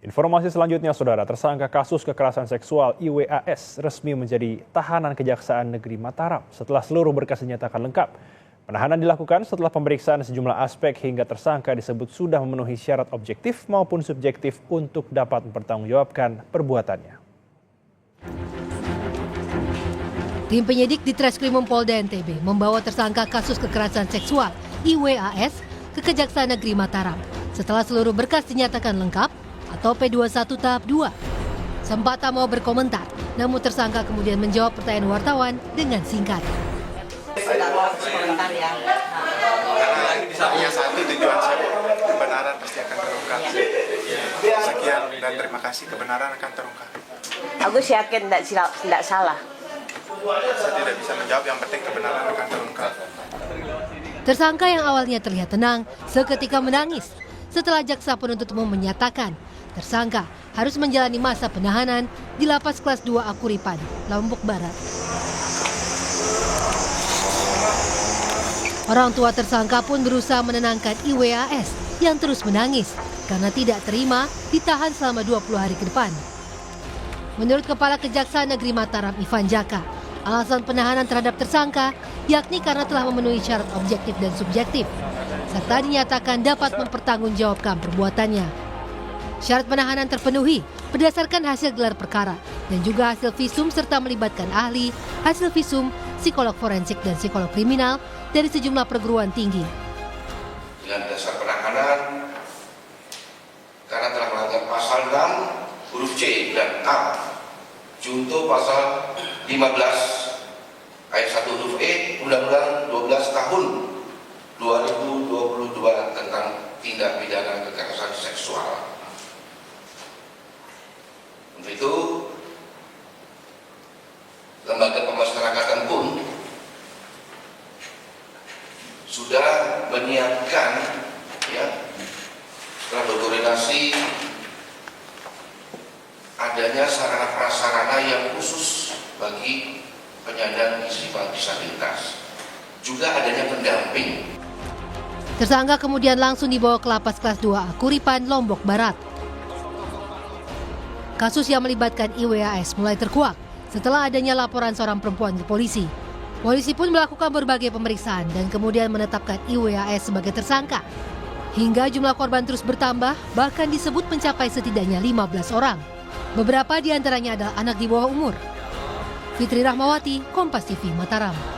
Informasi selanjutnya, Saudara, tersangka kasus kekerasan seksual IWAS resmi menjadi tahanan Kejaksaan Negeri Mataram setelah seluruh berkas dinyatakan lengkap. Penahanan dilakukan setelah pemeriksaan sejumlah aspek hingga tersangka disebut sudah memenuhi syarat objektif maupun subjektif untuk dapat mempertanggungjawabkan perbuatannya. Tim penyidik di Treskrimum Polda NTB membawa tersangka kasus kekerasan seksual IWAS ke Kejaksaan Negeri Mataram setelah seluruh berkas dinyatakan lengkap atau P21 tahap 2. Sempat tak mau berkomentar, namun tersangka kemudian menjawab pertanyaan wartawan dengan singkat. Karena yang satu tujuan saya, kebenaran pasti akan terungkap. Sekian dan terima kasih, kebenaran akan terungkap. Aku yakin tidak salah. Saya tidak bisa menjawab, yang penting kebenaran akan terungkap. Tersangka yang awalnya terlihat tenang, seketika menangis setelah jaksa penuntut umum menyatakan tersangka harus menjalani masa penahanan di Lapas Kelas 2 Akuripan, Lombok Barat. Orang tua tersangka pun berusaha menenangkan IWAS yang terus menangis karena tidak terima ditahan selama 20 hari ke depan. Menurut Kepala Kejaksaan Negeri Mataram Ivan Jaka, alasan penahanan terhadap tersangka yakni karena telah memenuhi syarat objektif dan subjektif, serta dinyatakan dapat mempertanggungjawabkan perbuatannya. Syarat penahanan terpenuhi berdasarkan hasil gelar perkara dan juga hasil visum serta melibatkan ahli, hasil visum, psikolog forensik dan psikolog kriminal dari sejumlah perguruan tinggi. Dengan dasar penahanan karena telah melanggar pasal 6 huruf C dan A junto pasal 15 ayat 1 huruf E Undang-Undang 12 tahun 2022 tentang tindak pidana kekerasan seksual. Untuk itu, lembaga pemasyarakatan pun sudah menyiapkan, setelah berkoordinasi adanya sarana prasarana yang khusus bagi penyandang disabilitas, juga adanya pendamping. Tersangka kemudian langsung dibawa ke Lapas Kelas 2 Akuripan, Lombok Barat. Kasus yang melibatkan IWAS mulai terkuak setelah adanya laporan seorang perempuan ke polisi. Polisi pun melakukan berbagai pemeriksaan dan kemudian menetapkan IWAS sebagai tersangka. Hingga jumlah korban terus bertambah, bahkan disebut mencapai setidaknya 15 orang. Beberapa di antaranya adalah anak di bawah umur. Fitri Rahmawati, Kompas TV, Mataram.